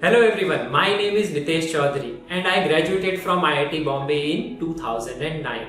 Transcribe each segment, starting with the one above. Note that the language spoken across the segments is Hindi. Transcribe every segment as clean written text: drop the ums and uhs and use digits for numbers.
Hello everyone, my name is Nitesh Chaudhary and I graduated from IIT Bombay in 2009.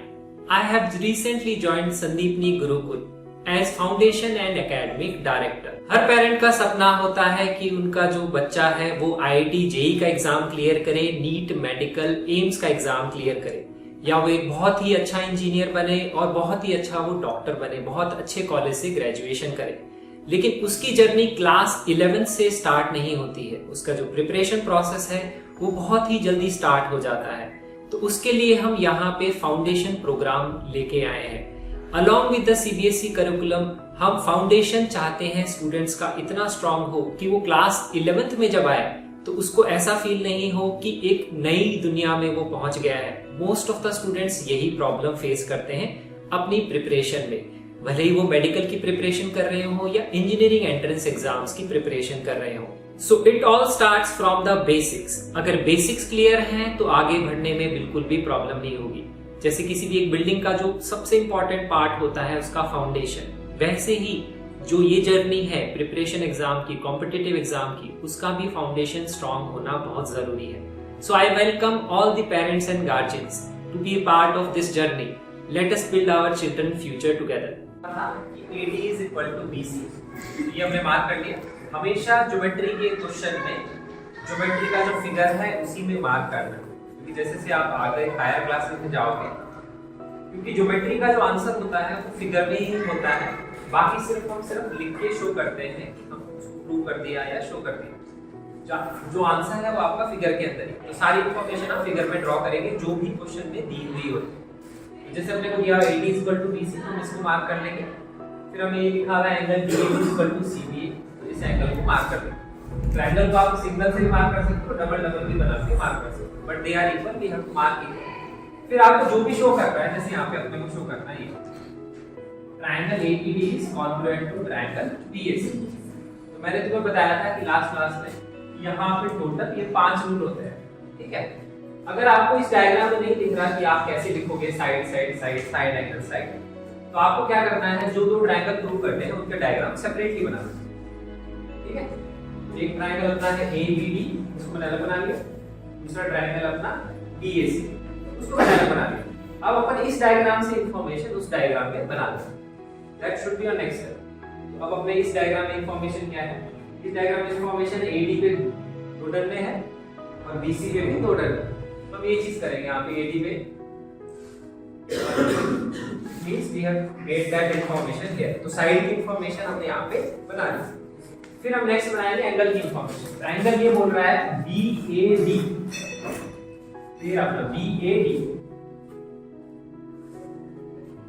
I have recently joined Sandeepni Gurukul as Foundation and Academic Director. Her parent का सपना होता है कि उनका जो बच्चा है वो IIT जेईई का एग्जाम क्लियर करे, नीट, मेडिकल, एम्स का एग्जाम क्लियर करे या वो एक बहुत ही अच्छा इंजीनियर बने और बहुत ही अच्छा वो डॉक्टर बने, बहुत अच्छे कॉलेज से ग्रेजुएशन करे। लेकिन उसकी जर्नी क्लास 11 से स्टार्ट नहीं होती है। उसका जो प्रिपरेशन प्रोसेस है वो बहुत ही जल्दी स्टार्ट हो जाता है। तो उसके लिए हम यहाँ पे फाउंडेशन प्रोग्राम लेके आए हैं। Along with the CBSE curriculum हम फाउंडेशन चाहते हैं स्टूडेंट्स का इतना स्ट्रांग हो कि वो क्लास 11th में जब आए तो उसको ऐसा फील नहीं हो कि एक नई दुनिया में वो पहुंच गया है। मोस्ट ऑफ द स्टूडेंट्स यही प्रॉब्लम फेस करते हैं अपनी प्रिपरेशन में, भले ही वो मेडिकल की प्रिपरेशन कर रहे हो या इंजीनियरिंग एंट्रेंस एग्जाम्स की प्रिपरेशन कर रहे हो। So it all starts from the basics. अगर बेसिक्स क्लियर हैं तो आगे बढ़ने में बिल्कुल भी प्रॉब्लम नहीं होगी। जैसे किसी भी एक बिल्डिंग का जो सबसे इंपॉर्टेंट पार्ट होता है उसका फाउंडेशन, वैसे ही जो ये जर्नी है प्रिपरेशन एग्जाम की, कॉम्पिटिटिव एग्जाम की, उसका भी फाउंडेशन स्ट्रांग होना बहुत जरूरी है। So I welcome all the parents and guardians to be a part of this journey. Let us build our children future together. कि AD is equal to BC, ये हमने मार्क कर लिया। हमेशा ज्योमेट्री के क्वेश्चन में ज्योमेट्री का जो फिगर है उसी में मार्क करना, क्योंकि जैसे से आप आगे हायर क्लासेस में जाओगे, क्योंकि ज्योमेट्री का जो आंसर होता है वो फिगर में ही होता है। बाकी हम सिर्फ लिख के शो करते हैं कि हम उसको प्रूव कर दिया या शो कर दिया। जो आंसर है वो आपका फिगर के अंदर है। तो सारी इंफॉर्मेशन आप फिगर में ड्रॉ करेंगे जो भी क्वेश्चन में दी हुई होती है। जैसे हमने को दिया AD is equal to BC, हम इसको मार्क कर लेंगे। फिर हमें ये लिखा हुआ है angle BAB is equal to CBA, तो इस एंगल को मार्क कर लेंगे। ट्रायंगल को आप सिग्नल से भी मार्क कर सकते हो, डबल भी बना के मार्क कर सकते हो, but they are equal, we have to mark it. फिर आपको जो भी शो कर रहा है, जैसे यहाँ पे अपने को शो करना है triangle APD is congruent to triangle PAC। तो मैंने तुम्हें बताया था कि लास्ट क्लास में यहाँ पे टोटल ये 5 रूल होते हैं, ठीक है। अगर आपको इस डायग्राम में नहीं दिख रहा कि आप कैसे लिखोगे side side side side angle side, तो आपको क्या करना है, जो दो ट्रायंगल प्रूव करने हैं उनके डायग्राम सेपरेटली बनाना है, ठीक है। एक ट्रायंगल अपना है ABD, उसको मैंने अलग बना लिया। दूसरा ट्रायंगल अपना BAC, उसको मैंने अलग बना लिया। अब अपन इस डायग्राम से इंफॉर्मेशन उस डायग्राम में बना लेंगे। That should be your next step. अब अपने इस डायग्राम में इंफॉर्मेशन क्या है, इस डायग्राम में इंफॉर्मेशन AD पे 2 डन में है और BC पे भी 2 डन में। हम ये चीज करेंगे यहाँ पे AD पे means we have made that information here, तो साइड की इंफॉर्मेशन हमने यहाँ पे बना ली। फिर हम नेक्स्ट बनाएंगे एंगल की इंफॉर्मेशन। एंगल ये बोल रहा है BAD, ये अपना BAD,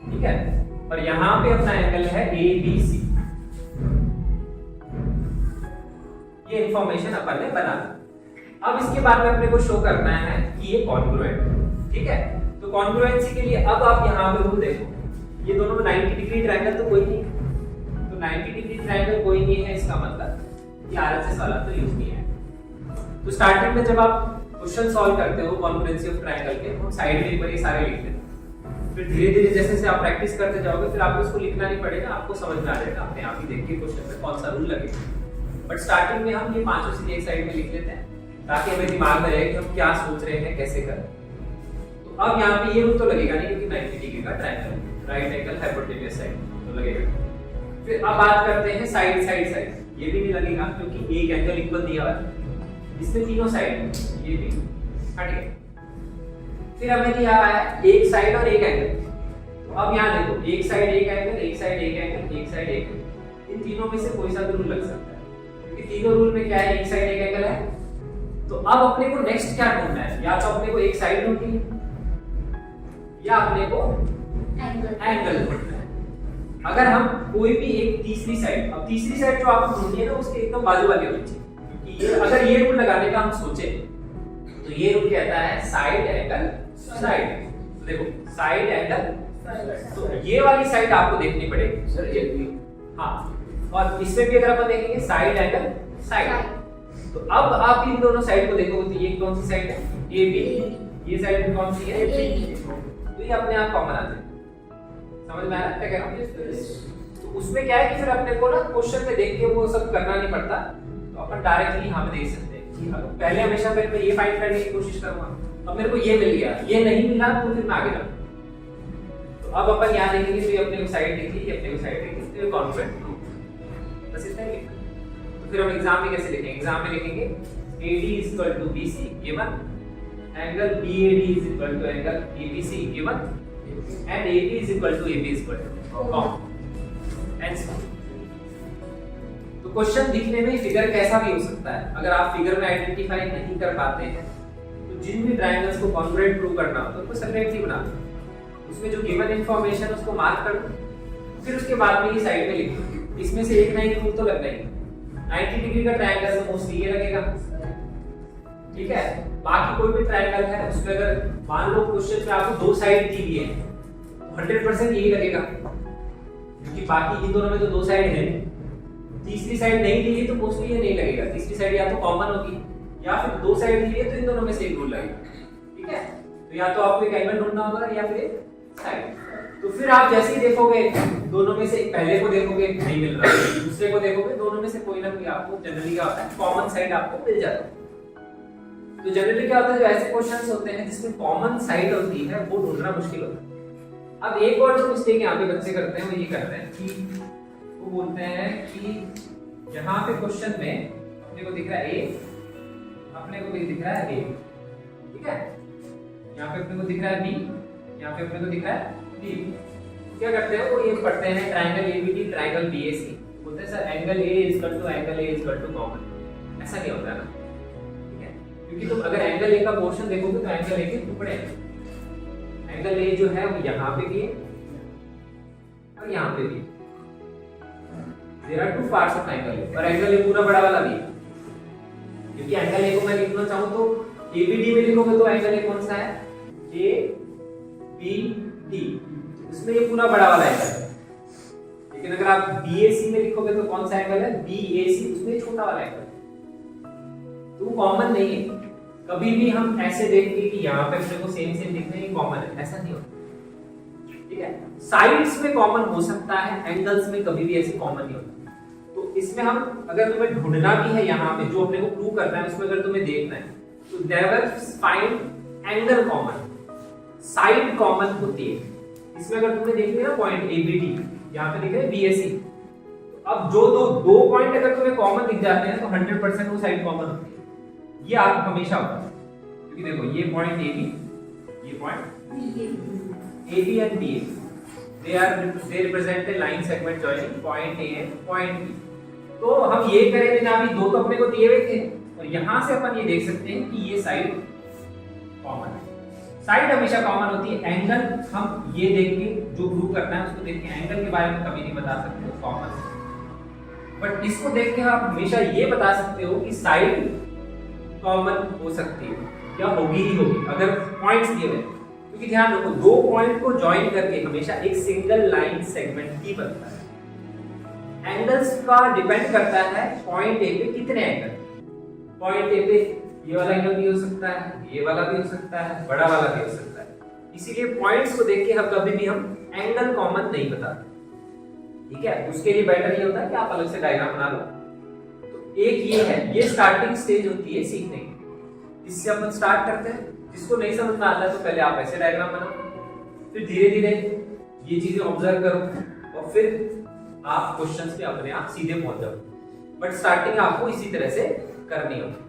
ठीक है। और यहाँ पे अपना एंगल है ABC। ये इंफॉर्मेशन अपन ने बना ली। अब इसके बाद में अपने को शो करना है कि ये कॉन्ग्रुएंट, ठीक है। तो कॉन्ग्रुएंसी के लिए अब आप यहाँ पे रूल देखो, ये दोनों में 90 डिग्री ट्रायंगल तो कोई नहीं है। तो 90 डिग्री ट्रायंगल कोई नहीं है, इसका मतलब कि RHS वाला तो यूज नहीं है। तो स्टार्टिंग में जब आप क्वेश्चन सॉल्व करते हो कॉन्ग्रुएंसी ऑफ ट्रायंगल के, हम साइड में एक बार ये सारे लिख देते हैं। फिर धीरे धीरे जैसे जैसे आप प्रैक्टिस करते जाओगे फिर आपको इसको लिखना नहीं पड़ेगा, आपको समझ में आ जाएगा अपने आप ही। देखिए क्वेश्चन में कौन सा रूल लगेगा। बट स्टार्टिंग में हम ये पांचों से एक साइड में लिख लेते हैं ताकि हमें दिमाग में रहे कि हम क्या सोच रहे हैं, कैसे करें। तो अब यहाँ पे ये रूल तो लगेगा नहीं क्योंकि 90 डिग्री का triangle, right angle hypotenuse side तो लगेगा। फिर अब बात करते हैं साइड साइड साइड, ये भी नहीं लगेगा क्योंकि एक एंगल इक्वल दिया हुआ है, इसमें तीनों साइड, ये भी हट गया। फिर हमें दिया हुआ है एक साइड और एक एंगल। तो अब यहाँ देखो, एक साइड एक एंगल, एक साइड एक एंगल, एक साइड एक एंगल, इन तीनों में से कोई सा भी रूल लग सकता है क्योंकि तीनों रूल में क्या है, एक साइड एक एंगल है। तो अब अपने को नेक्स्ट क्या ढूंढना है, या तो अपने को एक साइड ढूंढनी है या अपने को एंगल ढूंढना है। अगर हम कोई भी एक तीसरी साइड, अब तीसरी साइड जो आपको ढूंढनी है ना उसके एकदम बाजू वाली होनी चाहिए, क्योंकि ये अगर ये रूल लगाने का हम सोचे तो ये रूल कहता है साइड एंगल साइड। तो देखो साइड एंगल, तो ये वाली साइड आपको देखनी पड़ेगी सर, ये हाँ। और इसमें भी अगर अपन देखेंगे साइड एंगल साइड, तो अब आप इन दोनों साइड को देखोगे तो ये कौन सी साइड है, AB, ये साइड कौन सी है, तो ये अपने आप कॉमन आते हैं। समझ में आ रहा है क्या कह रहा हूँ। तो उसमें क्या है कि फिर अपने को ना क्वेश्चन में देख के वो सब करना नहीं पड़ता, तो अपन डायरेक्टली यहाँ पे देख सकते हैं पहले हमेशा पहले मैं ये फाइंड करने की कोशिश करूंगा, अब मेरे को ये मिल गया, ये नहीं मिला तो फिर मैं आगे जाऊंगा। तो अब अपन यहाँ देखेंगे तो ये अपने को साइड दिखी, ये अपने को साइड दिखी, तो ये कॉन्ग्रुएंट प्रूफ, बस इतना ही लिखना। तो फिर हम एग्जाम में कैसे लिखेंगे? एग्जाम में लिखेंगे AD is equal to BC given, angle BAD is equal to angle ABC given, and AB is equal to AB is equal to com। Answer. तो क्वेश्चन दिखने में फिगर कैसा भी हो सकता है, अगर आप फिगर में आइडेंटिफाई नहीं कर पाते हैं तो जिन भी ट्रायंगल्स को कॉन्ग्रुएंट प्रूव करना हो तो उनको सेपरेटली बना दो, उसमें जो गिवन इंफॉर्मेशन उसको मार्क कर दो, फिर उसके बाद में ये साइड में लिख दो। इसमें से एक ना एक प्रूफ तो लगना ही है। 90 डिग्री का ट्रायंगल तो मोस्टली ये लगेगा, ठीक है। बाकी कोई भी ट्रायंगल है उसमें अगर मान लो क्वेश्चन में आपको दो साइड दी हुई है तो 100% यही लगेगा, क्योंकि बाकी इन दोनों में तो दो साइड है। तीसरी साइड नहीं दी है तो मोस्टली ये नहीं लगेगा, तीसरी साइड या तो कॉमन होगी या फिर दो साइड दी है तो इन दोनों में से एक रूल लगेगा, ठीक है। तो या तो आपको एक एंगल ढूंढना होगा या फिर एक साइड। तो फिर आप जैसे ही देखोगे दोनों में से पहले को देखोगे नहीं मिल रहा, दूसरे को देखोगे दोनों में से कोई ना कोई आपको जनरली क्या होता है कॉमन साइड आपको मिल जाता है। तो जनरली क्या होता है, जो ऐसे क्वेश्चंस होते हैं जिसमें कॉमन साइड होती है वो ढूंढना मुश्किल होता है। अब एक और जो मिस्टेक यहाँ पे बच्चे करते हैं वो ये करते हैं कि वो बोलते हैं कि यहाँ पे क्वेश्चन में अपने को दिख रहा है A, अपने को भी दिख रहा है A, ठीक है। यहाँ पे अपने को दिख रहा है B, यहाँ पे अपने को दिख रहा है B। क्या करते हैं वो ये पढ़ते हैं ट्रायंगल ABD ट्रायंगल BAC, बोलते हैं sir angle A is equal to angle A is equal to common. ऐसा नहीं होता ना, क्योंकि तुम अगर एंगल ए का पोर्शन देखोगे तो एंगल ए के टुकड़े हैं। एंगल ए जो है वो यहाँ पे भी है और यहाँ पे भी है। There are two parts of angle A, और एंगल ए पूरा बड़ा वाला भी है, क्योंकि एंगल ए को मैं लिखना चाहूँ तो ABD में लिखोगे तो एंगल ए कौन सा है ABD, उसमें ये पूरा बड़ा वाला एंगल है। लेकिन अगर आप BAC में लिखोगे तो कौन सा एंगल है BAC, उसमें छोटा वाला एंगल, तो कॉमन नहीं है। कभी भी हम ऐसे देखेंगे कि यहाँ पे अपने को सेम सेम दिखना है कॉमन है, ऐसा नहीं होता, ठीक है। साइड्स में कॉमन हो सकता है, एंगल्स में कभी भी ऐसे कॉमन नहीं होता। तो इसमें हम अगर तुम्हें ढूंढना भी है यहाँ पे जो अपने को प्रूव करना है, उसमें अगर तुम्हें देखना है तो never find angle common, side common होती है। इसमें अगर तुम्हें देखनी है ना पॉइंट ABD, यहाँ पे दिख रहा है BAC, तो अब जो दो पॉइंट अगर तुम्हें कॉमन दिख जाते हैं तो 100% वो साइड कॉमन होती है। ये आप हमेशा होता है, क्योंकि देखो ये पॉइंट AB, ये point AB and BA, they represent a line segment joining point A and point B। तो हम ये करेंगे ना, अभी दो तो अपने को दिए हुए थे और यहाँ से अपन ये देख सकते हैं कि ये साइड कॉमन है। साइड हमेशा कॉमन होती है। एंगल हम ये देख के जो प्रूव करना है उसको देख के एंगल के बारे में कभी नहीं बता सकते कॉमन, बट इसको देख के आप हमेशा ये बता सकते हो कि साइड कॉमन हो सकती है या होगी ही होगी अगर पॉइंट्स दिए हुए। क्योंकि ध्यान रखो दो पॉइंट को ज्वाइन करके हमेशा एक सिंगल लाइन सेगमेंट ही बनता है। एंगल्स का डिपेंड करता है पॉइंट ए पे कितने एंगल। पॉइंट ए पे ये वाला एंगल भी हो सकता है, ये वाला भी हो सकता है, बड़ा वाला भी हो सकता है। इसीलिए पॉइंट्स को देख के हम कभी भी हम एंगल कॉमन नहीं बताते, ठीक है। उसके लिए बेटर ये होता है कि आप अलग से डायग्राम बना लो। एक ये है, ये स्टार्टिंग स्टेज होती है सीखने की, इससे अपन स्टार्ट करते हैं। जिसको नहीं समझ में आता है तो पहले आप ऐसे डायग्राम बनाओ, फिर धीरे धीरे ये चीजें ऑब्जर्व करो और फिर आप क्वेश्चंस पे अपने आप सीधे पहुंच जाओ। बट स्टार्टिंग आपको इसी तरह से करनी होगी।